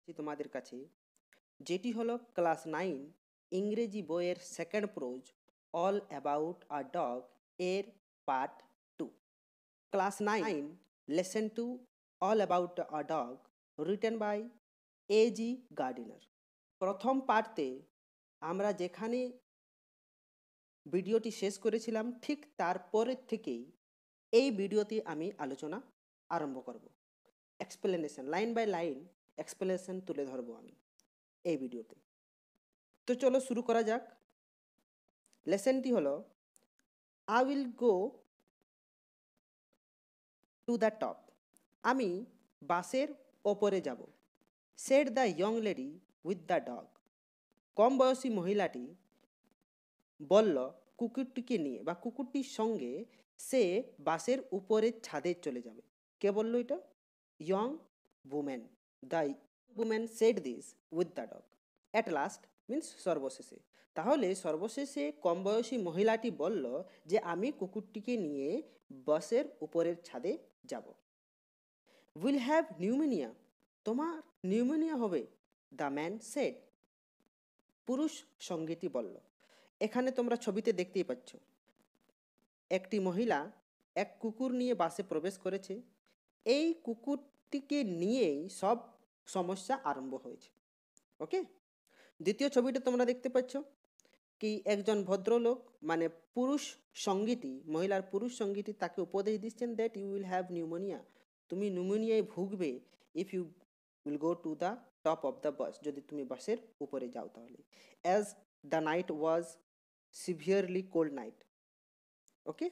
তোমাদের কাছে যেটি হলো ক্লাস 9 ইংরেজি বইয়ের second prose all about a dog এর part 2। Class 9 lesson 2 all about a dog written by A G Gardiner. প্রথম পার্টে আমরা যেখানে ভিডিওটি শেষ করেছিলাম ঠিক তারপরের থেকেই এই ভিডিওতে আমি আলোচনা আরম্ভ করব। Explanation line by line explanation তুলে ধরবো আমি এই ভিডিওতে। তো চলো শুরু করা যাক। লেসনটি হলো I will go to the top. আমি বাসের ওপরে যাব। Said the young lady with the dog. কম বয়সী মহিলাটি বলল কুকুরটিকে নিয়ে বা কুকুরটির সঙ্গে সে বাসের উপরের ছাদে চলে যাবে। কে বললো এটা? Young women. The women said this with the dog at last means সর্বশেষে। তাহলে সর্বশেষে কম বয়সী মহিলাটি বলল যে আমি কুকুরটিকে নিয়ে বাসের উপরের ছাদে যাব। Will have pneumonia. তোমার নিউমোনিয়া হবে। The man said. পুরুষ সঙ্গীটি বলল। এখানে তোমরা ছবিতে দেখতেই পাচ্ছ একটি মহিলা এক কুকুর নিয়ে বাসে প্রবেশ করেছে। এই কুকুরটিকে নিয়েই সব সমস্যা আরম্ভ হয়েছে। ওকে, দ্বিতীয় ছবিটা তোমরা দেখতে পাচ্ছ কি একজন ভদ্রলোক মানে পুরুষ সঙ্গীটি, মহিলার পুরুষ সঙ্গীটি তাকে উপদেশ দিচ্ছেন that you will have pneumonia. তুমি নিউমোনিয়ায় ভুগবে if you will go to the top of the bus, যদি তুমি বাসের উপরে যাও তাহলে। As the night was severely cold night. Okay,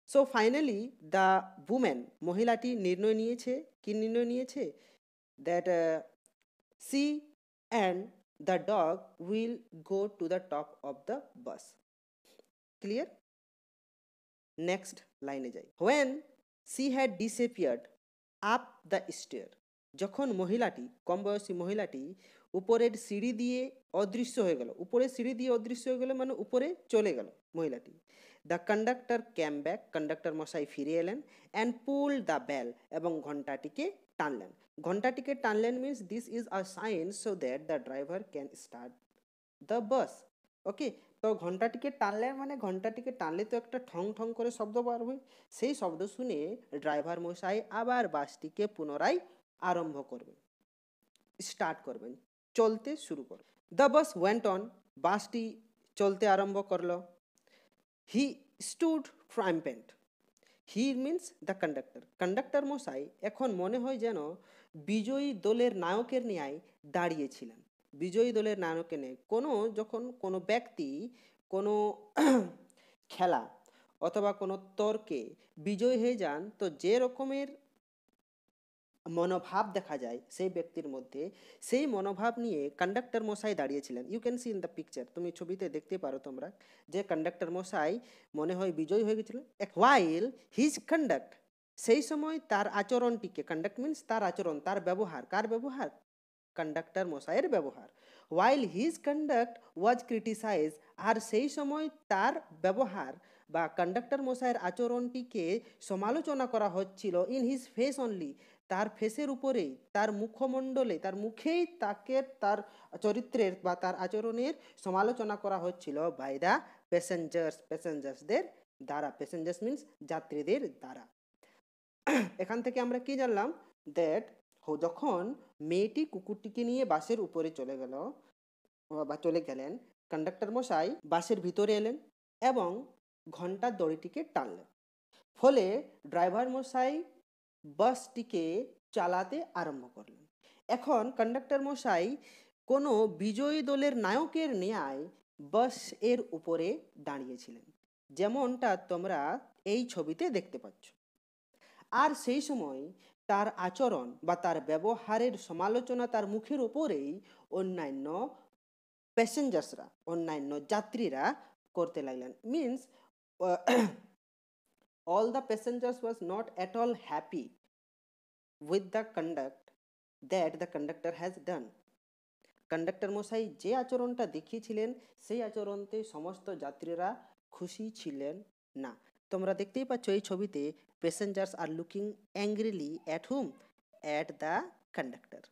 so finally the women, মহিলাটি নির্ণয় নিয়েছে, কি নির্ণয় নিয়েছে? That she and the dog will go to the top of the bus. Clear? Next লাইনে যাই। When she had disappeared up the stair. যখন মহিলাটি, কম বয়সী মহিলাটি উপরের সিঁড়ি দিয়ে অদৃশ্য হয়ে গেল, উপরের সিঁড়ি দিয়ে অদৃশ্য হয়ে গেল মানে উপরে চলে গেল মহিলাটি। The conductor came back. Conductor মশাই ফিরে এলেন। And pull the bell. এবং ঘন্টাটিকে টানলেন। ঘন্টাটিকে টানলেন means this is a sign so that the driver can start the bus. Okay, তো ঘন্টাটিকে টানলেন মানে ঘন্টাটিকে টানলে তো একটা ঠং ঠং করে শব্দ বার হয়। সেই শব্দ শুনে ড্রাইভার মশাই আবার বাসটিকে পুনরায় আরম্ভ করবেন, স্টার্ট করবেন, চলতে শুরু করবেন। The bus went on. বাসটি চলতে আরম্ভ করলো। He stood triumphant. He means the conductor. Conductor মশাই এখন মনে হয় যেন বিজয়ী দলের নায়কের ন্যায় দাঁড়িয়েছিলেন। বিজয়ী দলের নায়কের ন্যায় যখন কোনো ব্যক্তি কোনো খেলা অথবা কোনো তর্কে বিজয়ী হয়ে যান তো যে রকমের মনোভাব দেখা যায় সেই ব্যক্তির মধ্যে, সেই মনোভাব নিয়ে কন্ডাক্টর মশাই দাঁড়িয়েছিলেন। You can see in the picture, তুমি ছবিতে দেখতে পারো তোমরা যে কন্ডাক্টর মশাই মনে হয় বিজয়ী হয়ে গেছিলেন। হোয়াইল হিজ কন্ডাক্ট, সেই সময় তার আচরণটিকে, কন্ডাক্ট মিন্স তার আচরণ, তার ব্যবহার, কার ব্যবহার? কন্ডাক্টর মশাইয়ের ব্যবহার। হোয়াইল হিজ কন্ডাক্ট ওয়াজ ক্রিটিসাইজ, আর সেই সময় তার ব্যবহার বা কন্ডাক্টর মশাইয়ের আচরণটিকে সমালোচনা করা হচ্ছিল ইন হিজ ফেস অনলি, তার ফেসের উপরেই, তার মুখমণ্ডলে, তার মুখেই তাকে তার চরিত্রের বা তার আচরণের সমালোচনা করা হচ্ছিল বাই দ্য প্যাসেঞ্জার্স, প্যাসেঞ্জার্সদের দ্বারা। প্যাসেঞ্জার্স মিন্স যাত্রীদের দ্বারা। এখান থেকে আমরা কি জানলাম? দ্যাট যখন মেয়েটি কুকুরটিকে নিয়ে বাসের উপরে চলে গেল বা চলে গেলেন, কন্ডাক্টর মশাই বাসের ভিতরে এলেন এবং ঘন্টার দড়িটিকে টানলেন। ফলে ড্রাইভার মশাই বাসটিকে চালাতে আরম্ভ করলেন। এখন কন্ডাক্টর মশাই কোনো বিজয়ী দলের নায়কের ন্যায় বাস এর উপরে দাঁড়িয়েছিলেন, যেমনটা তোমরা এই ছবিতে দেখতে পাচ্ছ। আর সেই সময় তার আচরণ বা তার ব্যবহারের সমালোচনা তার মুখের উপরেই অন্যান্য প্যাসেঞ্জার্সরা, অন্যান্য যাত্রীরা করতে লাগলেন। Means all the passengers was not at all happy with the conduct that the conductor has done. Conductor মশাই যে আচরণটা দেখিয়েছিলেন সেই আচরণতে সমস্ত যাত্রীরা খুশি ছিলেন না। তোমরা দেখতেই পাচ্ছ এই ছবিতে passengers are looking angrily at hmm, at the conductor.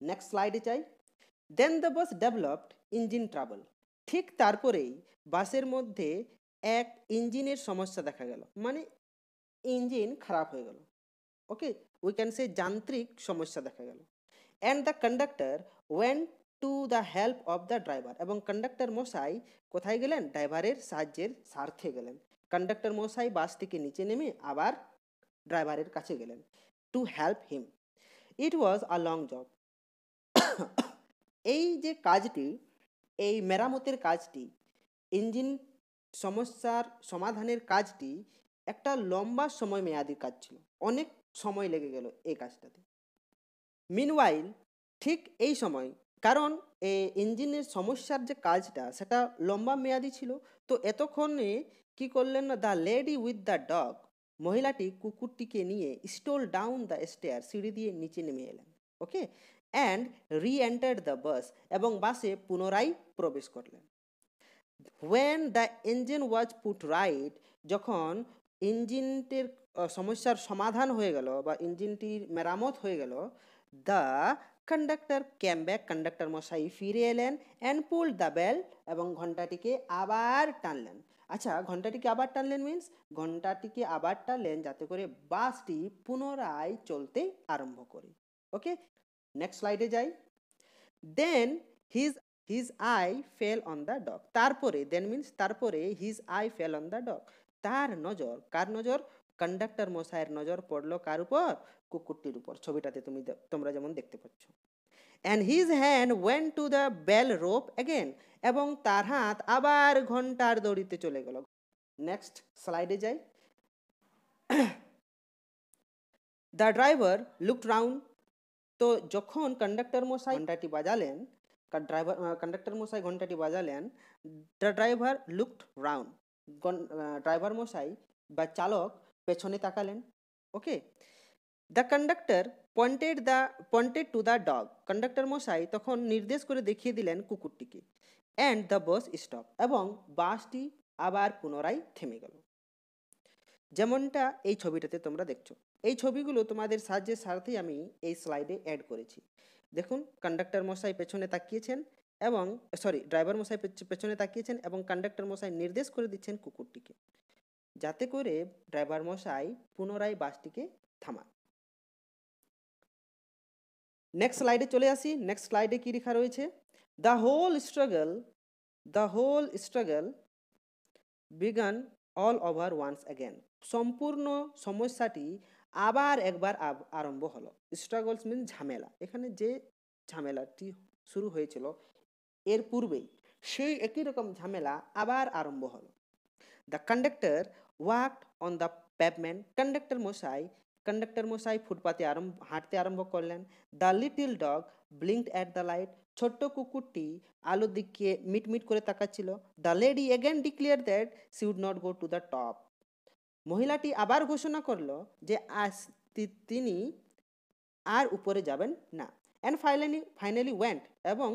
Next স্লাইডে চাই। Then the bus developed engine trouble. ঠিক তারপরেই বাসের মধ্যে এক ইঞ্জিনের সমস্যা দেখা গেল, মানে ইঞ্জিন খারাপ হয়ে গেল। ওকে, উই ক্যান সে যান্ত্রিক সমস্যা দেখা গেল। And the conductor went to the help of the driver. এবং কন্ডাক্টর মশাই কোথায় গেলেন? ড্রাইভারের সাহায্যের স্বার্থে গেলেন। কন্ডাক্টর মশাই বাস থেকে নিচে নেমে আবার ড্রাইভারের কাছে গেলেন to help him. It was a long job. এই যে কাজটি, এই মেরামতের কাজটি, ইঞ্জিন সমস্যার সমাধানের কাজটি একটা লম্বা সময় মেয়াদী কাজ ছিল, অনেক সময় লেগে গেল এই কাজটাতে। মিনওয়াইল, ঠিক এই সময়, কারণ এই ইঞ্জিনের সমস্যার যে কাজটা সেটা লম্বা মেয়াদী ছিল, তো এতক্ষণে কি করলেন না, the lady with the dog, মহিলাটি কুকুরটিকে নিয়ে স্টোল ডাউন দ্য স্টেয়ার, সিঁড়ি দিয়ে নিচে নেমে এলেন। Okay, and reentered the bus, এবং বাসে পুনরায় প্রবেশ করলেন। When the engine was put right, যখন ইঞ্জিনটির সমস্যার সমাধান হয়ে গেল বা ইঞ্জিনটির মেরামত হয়ে গেল, the conductor came back, conductor মশাই ফিরে এলেন, অ্যান্ড পুল দ্য বেল, এবং ঘন্টাটিকে আবার টানলেন। আচ্ছা, ঘন্টাটিকে আবার টানলেন মিন্স ঘন্টাটিকে আবার টানলেন যাতে করে বাসটি পুনরায় চলতে আরম্ভ করে। ওকে, নেক্সট স্লাইডে যাই। Then his his eye fell on the dog. তারপরে, দেন মিন্স তারপরে, his eye fell on the dog, তার নজর, কার নজর? কন্ডাক্টর মশাইয়ের নজর পড়লো কার উপর? কুকুরটির উপর। ছবিটাতে তোমরা যেমন দেখতে পাচ্ছ। And his hand went to the bell rope again, এবং তার হাত আবার ঘন্টার দড়িতে চলে গেল। নেক্সট স্লাইডে যাই। The driver looked round. তো যখন কন্ডাক্টর মশাই ঘন্টাটি বাজালেন, কন্ডাক্টর মশাই ঘন্টাটি বাজালেন, the driver looked round, driver মশাই বা চালক পেছনে তাকালেন। Okay, the conductor pointed to the dog, conductor মশাই তখন নির্দেশ করে দেখিয়ে দিলেন কুকুরটিকে। অ্যান্ড দ্য বাস স্টপ, এবং বাসটি আবার পুনরায় থেমে গেল। যেমনটা এই ছবিটাতে তোমরা দেখছো। এই ছবিগুলো তোমাদের সাহায্যের স্বার্থেই আমি এই স্লাইডে অ্যাড করেছি। দেখুন, কন্ডাক্টর মশাই পেছনে তাকিয়েছেন, এবং ড্রাইভার মশাই পেছনে তাকিয়েছেন, এবং কন্ডাক্টর মশাই নির্দেশ করে দিচ্ছেন কুকুরটিকে, যাতে করে ড্রাইভার মশাই পুনরায় বাসটিকে থামান। নেক্সট স্লাইডে চলে আসি। নেক্সট স্লাইডে কি লেখা রয়েছে? The whole struggle began all over once again. সম্পূর্ণ সমস্যাটি আবার একবার আরম্ভ হলো। স্ট্রাগলস মিন ঝামেলা। এখানে যে ঝামেলাটি শুরু হয়েছিল এর পূর্বেই, সেই একই রকম ঝামেলা আবার আরম্ভ হলো। The conductor walked on the pavement. Conductor মশাই ফুটপাতে হাঁটতে আরম্ভ করলেন। The little dog blinked at the light. ছোট্ট কুকুরটি আলোর দিকে মিটমিট করে তাকাচ্ছিল। The lady again declare that she would not go to the top. মহিলাটি আবার ঘোষণা করলো যে তিনি আর উপরে যাবেন না। অ্যান্ড ফাইনালি ওয়েন্ট, এবং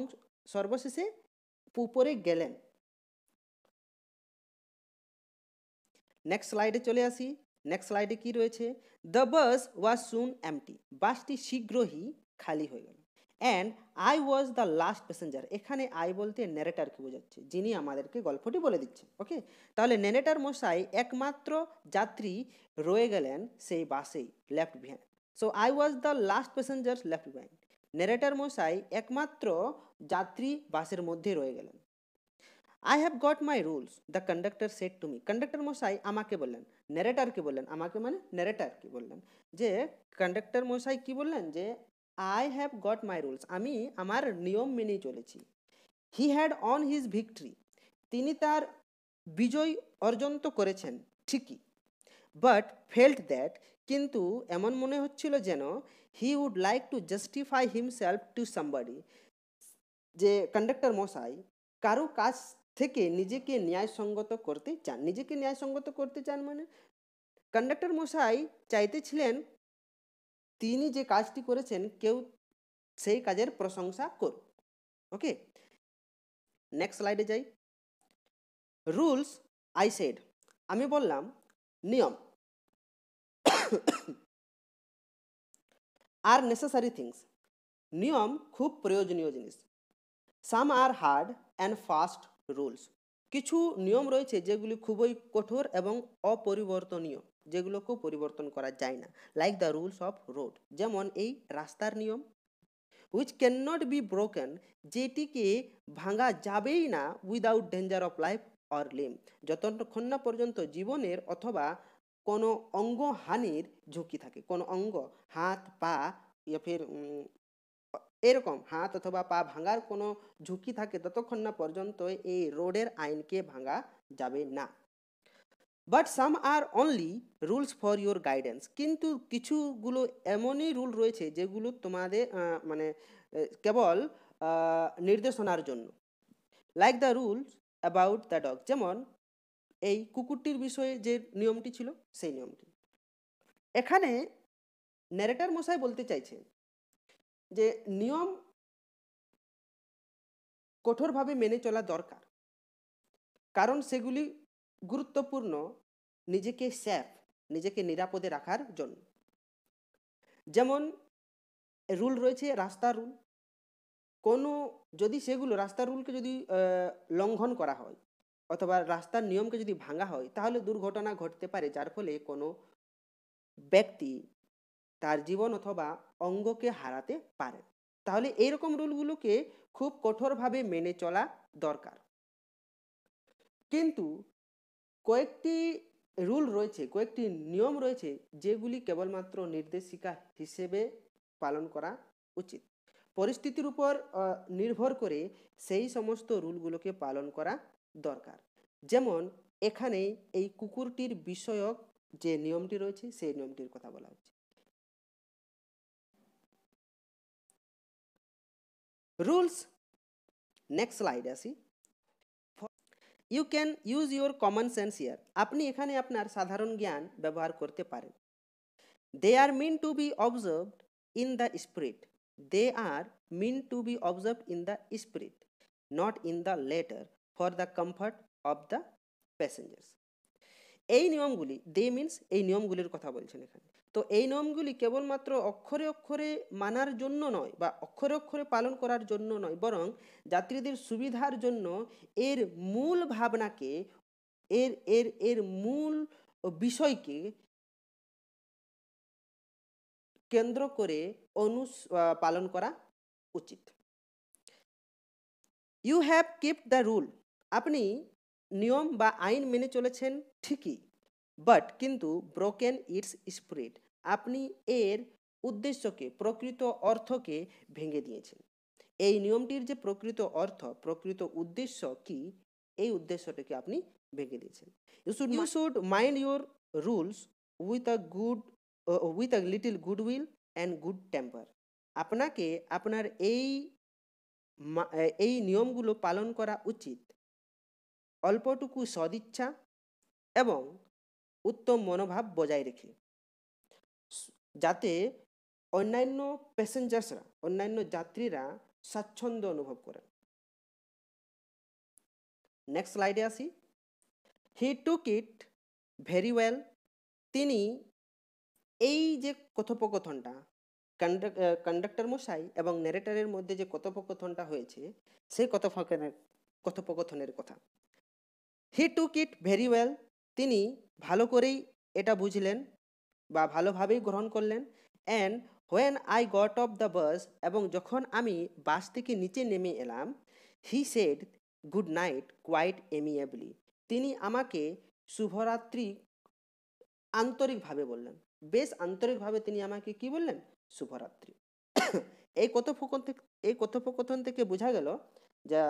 সর্বশেষে উপরে গেলেন। নেক্সট স্লাইডে চলে আসি। নেক্সট স্লাইডে কি রয়েছে? The bus was soon empty. বাসটি শীঘ্রই খালি হয়ে গেল। And I was the last passenger. এখানে আই বলতে ন্যারেটারকে বোঝাচ্ছে, যিনি আমাদেরকে গল্পটি বলে দিচ্ছেন। ওকে, তাহলে ন্যারেটার মশাই একমাত্র যাত্রী রয়ে গেলেন সেই বাসেই, left behind. So I was the last passenger left behind. Narrator মশাই একমাত্র যাত্রী বাসের মধ্যে রয়ে গেলেন। I have got my rules, the conductor said to me. Conductor মশাই আমাকে বললেন, ন্যারেটারকে বললেন, আমাকে মানে ন্যারেটারকে বললেন, যে কন্ডাক্টর মশাই কি বললেন, যে I have got my rules, আমি আমার নিয়ম মেনেই চলেছি। He had on his victory, তিনি তার বিজয় অর্জন তো করেছেন ঠিকই, বাট ফেল্ট দ্যাট, কিন্তু এমন মনে হচ্ছিল যেন he would like to justify himself to somebody, যে কন্ডাক্টর মশাই কারো কাছ থেকে নিজেকে ন্যায়সঙ্গত করতে চান। নিজেকে ন্যায়সঙ্গত করতে চান মানে কন্ডাক্টর মশাই চাইতেছিলেন তিনি যে কাজটি করেছেন কেউ সেই কাজের প্রশংসা করুক। ওকে, নেক্সট স্লাইডে যাই। রুলস, আই সেড, আমি বললাম নিয়ম, আর নেসেসারি থিংস, নিয়ম খুব প্রয়োজনীয় জিনিস। সাম আর হার্ড অ্যান্ড ফাস্ট রুলস। কিছু নিয়ম রয়েছে যেগুলি খুবই কঠোর এবং অপরিবর্তনীয়, যেগুলোকেও পরিবর্তন করা যায় না, like the rules of road. যেমন এই রাস্তার নিয়ম, which can not be broken, যেটিকে ভাঙা যাবেই না without danger of life or limb, যতক্ষণ না পর্যন্ত জীবনের অথবা কোনো অঙ্গহানির ঝুঁকি থাকে। কোনো অঙ্গ, হাত, পা, ইয়া ফির এরকম হাত অথবা পা ভাঙার কোনো ঝুঁকি থাকে, ততক্ষণ না পর্যন্ত এই রোডের আইনকে ভাঙা যাবে না। But some are only rules for your guidance, কিন্তু কিছুগুলো এমনই রুল রয়েছে যেগুলো তোমাদের মানে কেবল নির্দেশনার জন্য, like the rules about the dog. যেমন এই কুকুরটির বিষয়ে যে নিয়মটি ছিল সেই নিয়মটি। এখানে ন্যারেটর মশাই বলতে চাইছেন যে নিয়ম কঠোরভাবে মেনে চলা দরকার, কারণ সেগুলি গুরুত্বপূর্ণ নিজেকে সেফ, নিজেকে নিরাপদে রাখার জন্য। যেমন রুল রয়েছে রাস্তার রুল, কোনো যদি সেগুলো রাস্তার রুলকে যদি লঙ্ঘন করা হয় অথবা রাস্তার নিয়মকে যদি ভাঙা হয়, তাহলে দুর্ঘটনা ঘটতে পারে, যার ফলে কোনো ব্যক্তি তার জীবন অথবা অঙ্গকে হারাতে পারে। তাহলে এইরকম রুলগুলোকে খুব কঠোরভাবে মেনে চলা দরকার। কিন্তু কয়েকটি রুল রয়েছে, কয়েকটি নিয়ম রয়েছে যেগুলি কেবলমাত্র নির্দেশিকা হিসেবে পালন করা উচিত। পরিস্থিতির উপর নির্ভর করে সেই সমস্ত রুলগুলোকে পালন করা দরকার। যেমন এখানে এই কুকুরটির বিষয়ক যে নিয়মটি রয়েছে সেই নিয়মটির কথা বলা হচ্ছে। রুলস, নেক্সট স্লাইড আসি। You can use your common sense here, আপনি এখানে আপনার সাধারণ জ্ঞান ব্যবহার করতে পারেন। They are mean to be observed in the spirit, they are mean to be observed in the spirit, not in the letter, for the comfort of the passengers. এই নিয়মগুলি, দে মিনস এই নিয়মগুলির কথা বলছেন এখানে। তো এই নিয়মগুলি কেবলমাত্র অক্ষরে অক্ষরে মানার জন্য নয় বা অক্ষরে অক্ষরে পালন করার জন্য নয়, বরং যাত্রীদের সুবিধার জন্য এর মূল ভাবনাকে, এর এর এর মূল বিষয়কে কেন্দ্র করে পালন করা উচিত। You have keeped the rule, আপনি নিয়ম বা আইন মেনে চলেছেন ঠিকই, বাট কিন্তু ব্রোকেন ইটস স্পিরিট, আপনি এর উদ্দেশ্যকে, প্রকৃত অর্থকে ভেঙে দিয়েছেন। এই নিয়মটির যে প্রকৃত অর্থ, প্রকৃত উদ্দেশ্য কি, এই উদ্দেশ্যটাকে আপনি ভেঙে দিয়েছেন। You should mind your rules with a good, with a little goodwill and good temper, আপনাকে আপনার এই নিয়মগুলো পালন করা উচিত অল্পটুকু সদিচ্ছা এবং উত্তম মনোভাব বজায় রেখে, যাতে অন্যান্য প্যাসেঞ্জার্সরা, অন্যান্য যাত্রীরা স্বাচ্ছন্দ্য অনুভব করেন। নেক্সট স্লাইডে আসি। হি টুক ইট ভেরি ওয়েল, তিনি এই যে কথোপকথনটা কন্ডাক্টর মশাই এবং ন্যারেটরের মধ্যে যে কথোপকথনটা হয়েছে, সেই কথোপকথনের কথা। হি টুক ইট ভেরি ওয়েল, তিনি ভালো করেই এটা বুঝলেন বা ভালোভাবেই গ্রহণ করলেন। And when I got off the bus, এবং যখন আমি বাস থেকে নিচে নেমে এলাম, he said good night quite amiably, তিনি আমাকে শুভরাত্রি আন্তরিকভাবে বললেন, বেশ আন্তরিকভাবে তিনি আমাকে কি বললেন, শুভরাত্রি। এই কথোপকথন থেকে বোঝা গেল যে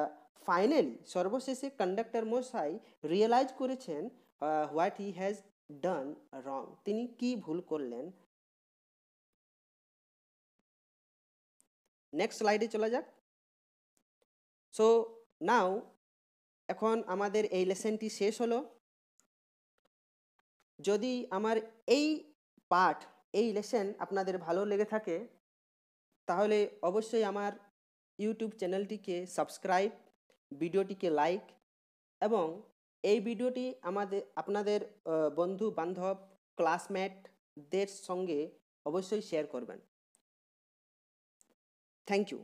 ফাইনালি, সর্বশেষে কন্ডাক্টর মশাই রিয়েলাইজ করেছেন হোয়াট হি হ্যাজ ডান রং, তিনি কি ভুল করলেন। নেক্সট স্লাইডে চলা যাক। সো নাও, এখন আমাদের এই লেসনটি শেষ হলো। যদি আমার এই পাঠ, এই লেসন আপনাদের ভালো লেগে থাকে, তাহলে অবশ্যই আমার ইউটিউব চ্যানেলটিকে সাবস্ক্রাইব, ভিডিওটিকে লাইক এবং এই ভিডিওটি আপনাদের বন্ধু বান্ধব, ক্লাসমেটদের সঙ্গে অবশ্যই শেয়ার করবেন। Thank you.